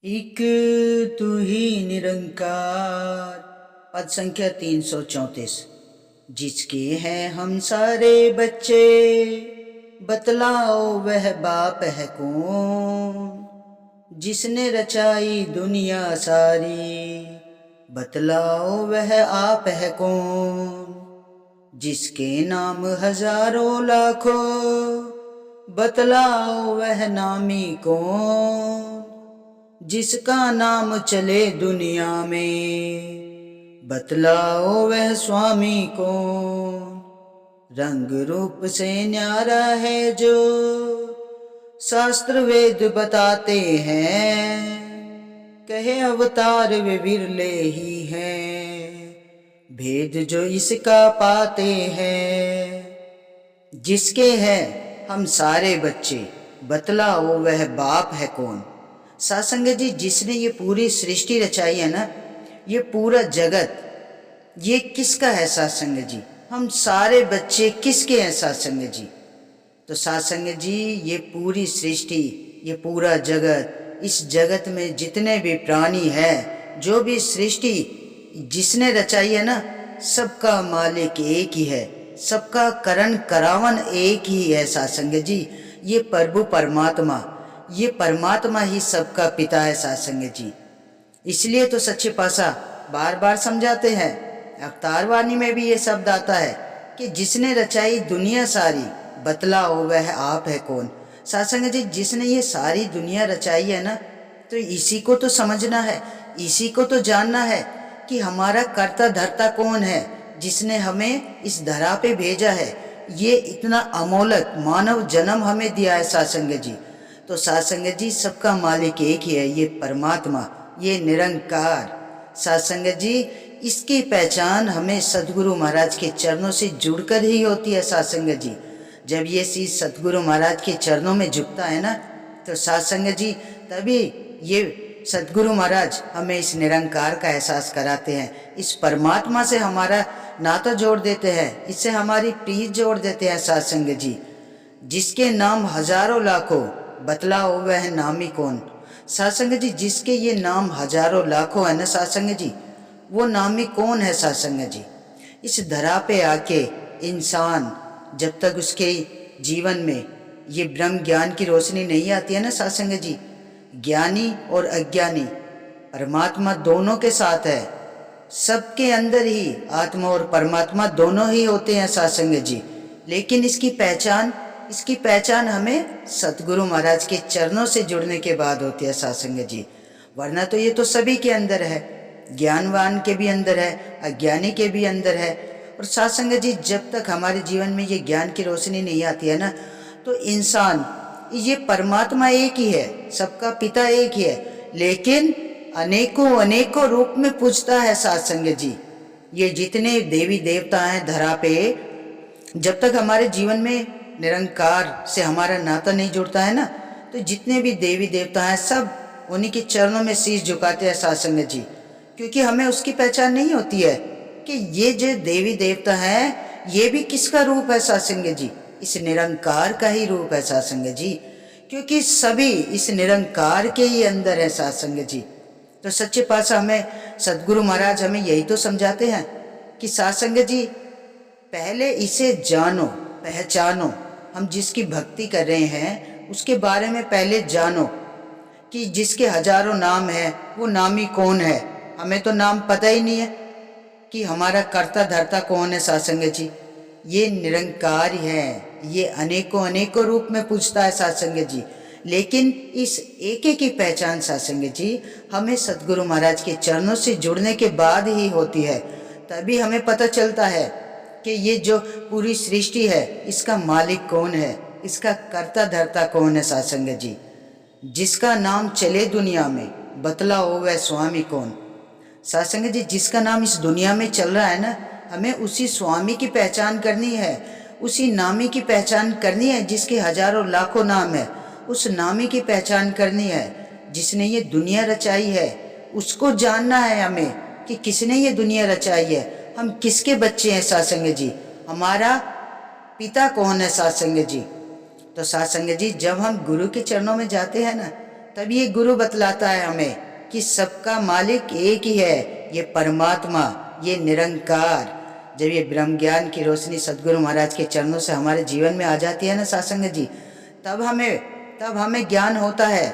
एक तू ही निरंकार। पद संख्या 334। जिसके हैं हम सारे बच्चे, बतलाओ वह बाप है कौन। जिसने रचाई दुनिया सारी, बतलाओ वह आप है कौन। जिसके नाम हजारों लाखों, बतलाओ वह नामी कौन। जिसका नाम चले दुनिया में, बतलाओ वह स्वामी कौन। रंग रूप से न्यारा है जो, शास्त्र वेद बताते हैं। कहे अवतार वे विरले ही हैं, भेद जो इसका पाते हैं। जिसके हैं हम सारे बच्चे, बतलाओ वह बाप है कौन। सासंग जी, जिसने ये पूरी सृष्टि रचाई है ना, ये पूरा जगत, ये किसका है सासंग जी। हम सारे बच्चे किसके हैं सासंग जी। तो सासंग जी, ये पूरी सृष्टि, ये पूरा जगत, इस जगत में जितने भी प्राणी हैं, जो भी सृष्टि जिसने रचाई है ना, सबका मालिक एक ही है, सबका करण करावन एक ही है सासंग जी। ये प्रभु परमात्मा, ये परमात्मा ही सबका पिता है सासंग जी। इसलिए तो सच्चे पातशाह बार बार समझाते हैं, अवतार वाणी में भी ये शब्द आता है कि जिसने रचाई दुनिया सारी, बतलाओ वह आप है कौन। सासंग जी, जिसने ये सारी दुनिया रचाई है ना, तो इसी को तो समझना है, इसी को तो जानना है कि हमारा कर्ता धर्ता कौन है, जिसने हमें इस धरा पे भेजा है, ये इतना अमोलक मानव जन्म हमें दिया है सासंग जी। तो सासंग जी, सबका मालिक एक ही है, ये परमात्मा, ये निरंकार। सासंग जी, इसकी पहचान हमें सदगुरु महाराज के चरणों से जुड़कर ही होती है सासंग जी। जब ये चीज सदगुरु महाराज के चरणों में झुकता है ना, तो सासंग जी तभी ये सदगुरु महाराज हमें इस निरंकार का एहसास कराते हैं, इस परमात्मा से हमारा नाता जोड़ देते हैं, इससे हमारी प्रीत जोड़ देते हैं सासंग जी। जिसके नाम हजारों लाखों, बतलाओ वह नामी कौन। सासंग जी, जिसके ये नाम हजारों लाखों है ना सासंग जी, वो नामी कौन है सासंग जी। इस धरा पे आके इंसान जब तक उसके जीवन में ये ब्रह्म ज्ञान की रोशनी नहीं आती है ना सासंग जी, ज्ञानी और अज्ञानी परमात्मा दोनों के साथ है, सबके अंदर ही आत्मा और परमात्मा दोनों ही होते हैं सासंग जी। लेकिन इसकी पहचान हमें सतगुरु महाराज के चरणों से जुड़ने के बाद होती है सासंग जी। वरना तो ये तो सभी के अंदर है, ज्ञानवान के भी अंदर है, अज्ञानी के भी अंदर है। और सासंग जी, जब तक हमारे जीवन में ये ज्ञान की रोशनी नहीं आती है ना, तो इंसान, ये परमात्मा एक ही है, सबका पिता एक ही है, लेकिन अनेकों अनेकों रूप में पूजता है सासंग जी। ये जितने देवी देवता हैं धरा पे, जब तक हमारे जीवन में निरंकार से हमारा नाता नहीं जुड़ता है ना, तो जितने भी देवी देवता हैं सब उन्हीं के चरणों में शीश झुकाते हैं सासंग जी। क्योंकि हमें उसकी पहचान नहीं होती है कि ये जो देवी देवता हैं, ये भी किसका रूप है सासंग जी। इस निरंकार का ही रूप है सासंग जी, क्योंकि सभी इस निरंकार के ही अंदर है सासंग जी। तो सच्चे पातशाह हमें सदगुरु महाराज हमें यही तो समझाते हैं कि सासंग जी, पहले इसे जानो, पहचानो। हम जिसकी भक्ति कर रहे हैं उसके बारे में पहले जानो कि जिसके हजारों नाम हैं वो नामी कौन है। हमें तो नाम पता ही नहीं है कि हमारा कर्ता धर्ता कौन है सासंग जी। ये निरंकार ही है, ये अनेकों अनेकों रूप में पूछता है सासंग जी। लेकिन इस एक एक की पहचान सासंग जी हमें सतगुरु महाराज के चरणों से जुड़ने के बाद ही होती है। तभी हमें पता चलता है कि ये जो पूरी सृष्टि है, इसका मालिक कौन है, इसका कर्ता धर्ता कौन है सासंग जी। जिसका नाम चले दुनिया में, बतलाओ वह स्वामी कौन। सासंग जी, जिसका नाम इस दुनिया में चल रहा है ना, हमें उसी स्वामी की पहचान करनी है, उसी नामी की पहचान करनी है जिसके हजारों लाखों नाम है। उस नामी की पहचान करनी है जिसने ये दुनिया रचाई है। उसको जानना है हमें कि किसने ये दुनिया रचाई है, हम किसके बच्चे हैं सासंग जी, हमारा पिता कौन है सासंग जी। तो सासंग जी, जब हम गुरु के चरणों में जाते हैं ना, तब ये गुरु बतलाता है हमें कि सबका मालिक एक ही है, ये परमात्मा, ये निरंकार। जब ये ब्रह्म ज्ञान की रोशनी सदगुरु महाराज के चरणों से हमारे जीवन में आ जाती है ना सासंग जी, तब हमें ज्ञान होता है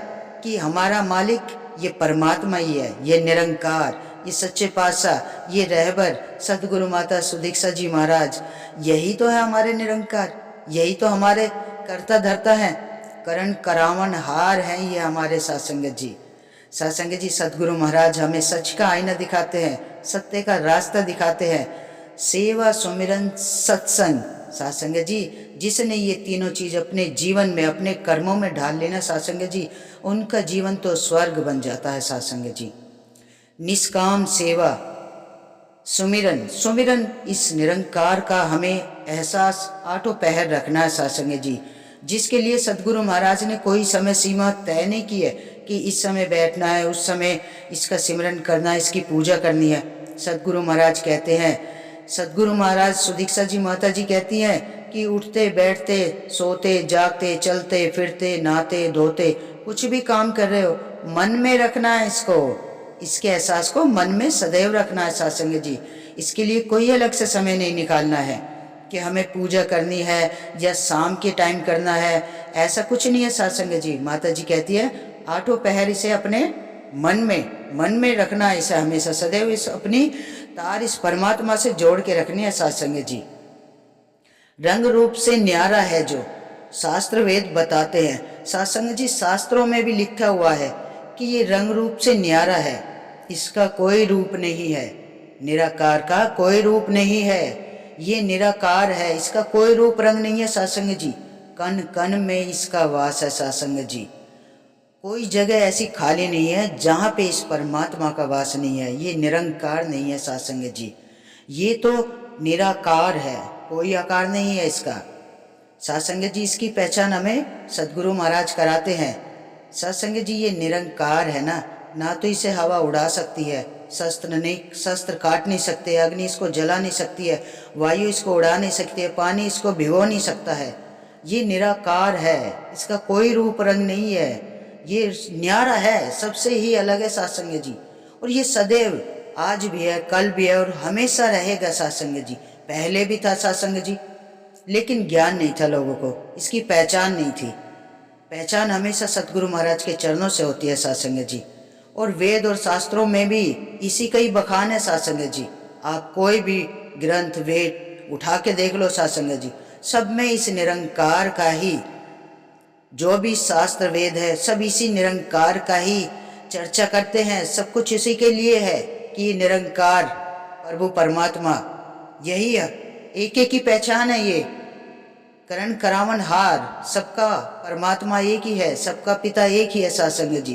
कि हमारा मालिक ये परमात्मा ही है, ये निरंकार, ये सच्चे पातशाह, ये रहबर सदगुरु माता सुदीक्षा जी महाराज, यही तो है हमारे निरंकार, यही तो हमारे करता धरता है, करण करावन हार हैं ये हमारे सासंगत जी। सासंगत जी, सदगुरु महाराज हमें सच का आईना दिखाते हैं, सत्य का रास्ता दिखाते हैं। सेवा, सुमिरन, सत्संग। सासंगत जी, जिसने ये तीनों चीज अपने जीवन में, अपने कर्मों में ढाल लेना सासंगत जी, उनका जीवन तो स्वर्ग बन जाता है सासंगत जी। निष्काम सेवा, सुमिरन। सुमिरन इस निरंकार का हमें एहसास आठों पहर रखना है सासंगत जी, जिसके लिए सदगुरु महाराज ने कोई समय सीमा तय नहीं की है कि इस समय बैठना है, उस समय इसका सिमरन करना है, इसकी पूजा करनी है। सदगुरु महाराज कहते हैं, सदगुरु महाराज सुदीक्षा जी माता जी कहती हैं कि उठते बैठते सोते जागते चलते फिरते नहाते धोते कुछ भी काम कर रहे हो, मन में रखना है इसको, इसके एहसास को मन में सदैव रखना है सासंग जी। इसके लिए कोई अलग से समय नहीं निकालना है कि हमें पूजा करनी है या शाम के टाइम करना है, ऐसा कुछ नहीं है सासंग जी। माता जी कहती है आठों पहर इसे अपने मन में रखना है, इसे हमेशा सदैव इस अपनी तार इस परमात्मा से जोड़ के रखनी है सासंग जी। रंग रूप से न्यारा है जो शास्त्र वेद बताते हैं सासंग जी, शास्त्रों में भी लिखा हुआ है कि ये रंग रूप से न्यारा है, इसका कोई रूप नहीं है, निराकार का कोई रूप नहीं है, ये निराकार है, इसका कोई रूप रंग नहीं है सासंग जी। कण कण में इसका वास है सासंग जी, कोई जगह ऐसी खाली नहीं है जहाँ पे इस परमात्मा का वास नहीं है, ये निरंकार नहीं है सासंग जी, ये तो निराकार है, कोई आकार नहीं है इसका। सासंग जी, इसकी पहचान हमें सदगुरु महाराज कराते हैं। सत्संग जी, ये निरंकार है ना तो इसे हवा उड़ा सकती है, शस्त्र काट नहीं सकते, अग्नि इसको जला नहीं सकती है, वायु इसको उड़ा नहीं सकती है, पानी इसको भिगो नहीं सकता है, ये निराकार है, इसका कोई रूप रंग नहीं है, ये न्यारा है, सबसे ही अलग है सासंग जी। और ये सदैव आज भी है, कल भी है और हमेशा रहेगा सासंग जी। पहले भी था सासंग जी, लेकिन ज्ञान नहीं था लोगों को, इसकी पहचान नहीं थी। पहचान हमेशा सतगुरु महाराज के चरणों से होती है सासंग जी। और वेद और शास्त्रों में भी इसी का ही बखान है सासंग जी। आप कोई भी ग्रंथ वेद उठा के देख लो सासंग जी, सब में इस निरंकार का ही, जो भी शास्त्र वेद है सब इसी निरंकार का ही चर्चा करते हैं। सब कुछ इसी के लिए है कि निरंकार प्रभु परमात्मा यही है, एक एक की पहचान है, ये करण करावन हार, सबका परमात्मा एक ही है, सबका पिता एक ही है सासंग जी।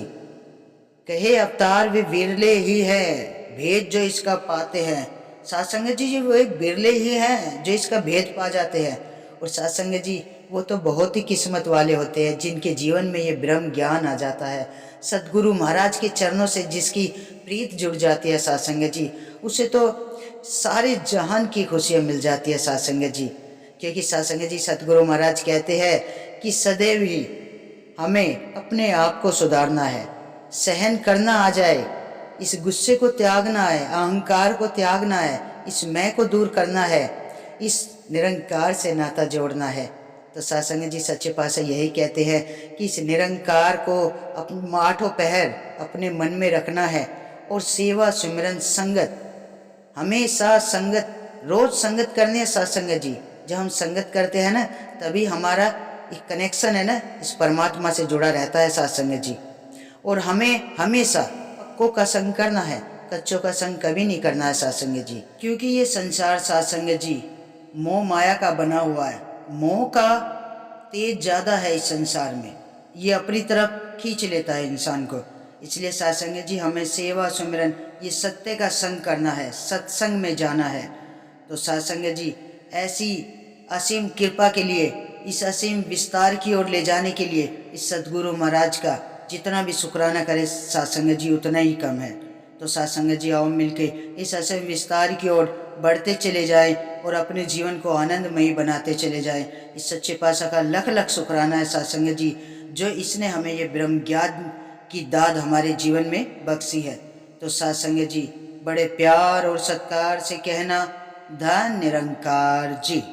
कहे अवतार वे विरले ही है, भेद जो इसका पाते हैं सासंग जी, वो एक बिरले ही हैं जो इसका भेद पा जाते हैं। और सासंग जी, वो तो बहुत ही किस्मत वाले होते हैं जिनके जीवन में ये ब्रह्म ज्ञान आ जाता है। सदगुरु महाराज के चरणों से जिसकी प्रीत जुड़ जाती है सासंग जी, उसे तो सारे जहान की खुशियाँ मिल जाती है सासंग जी। क्योंकि सासंग जी, सतगुरु महाराज कहते हैं कि सदैव ही हमें अपने आप को सुधारना है, सहन करना आ जाए, इस गुस्से को त्यागना है, अहंकार को त्यागना है, इस मैं को दूर करना है, इस निरंकार से नाता जोड़ना है। तो सासंग जी सच्चे पातशाह यही कहते हैं कि इस निरंकार को अपने आठों पहर अपने मन में रखना है। और सेवा सुमिरन संगत, हमेशा संगत, रोज संगत करनी है सासंग जी। जब हम संगत करते हैं ना, तभी हमारा एक कनेक्शन है ना इस परमात्मा से जुड़ा रहता है सासंग जी। और हमें हमेशा पक्कों का संग करना है, कच्चों का संग कभी नहीं करना है सासंग जी। क्योंकि ये संसार सासंग जी मोह माया का बना हुआ है, मोह का तेज ज़्यादा है इस संसार में, ये अपनी तरफ खींच लेता है इंसान को। इसलिए सासंग जी, हमें सेवा सुमिरन ये सत्य का संग करना है, सत्संग में जाना है। तो सासंग जी, ऐसी असीम कृपा के लिए, इस असीम विस्तार की ओर ले जाने के लिए इस सदगुरु महाराज का जितना भी शुक्राना करे सासंग जी उतना ही कम है। तो सासंग जी, आओ मिलके इस असीम विस्तार की ओर बढ़ते चले जाएं और अपने जीवन को आनंदमयी बनाते चले जाएं। इस सच्चे पातशाह का लख लख शुक्राना है सासंग जी, जो इसने हमें ये ब्रह्म ज्ञान की दाद हमारे जीवन में बख्शी है। तो साथ संगत जी, बड़े प्यार और सत्कार से कहना धन निरंकार जी।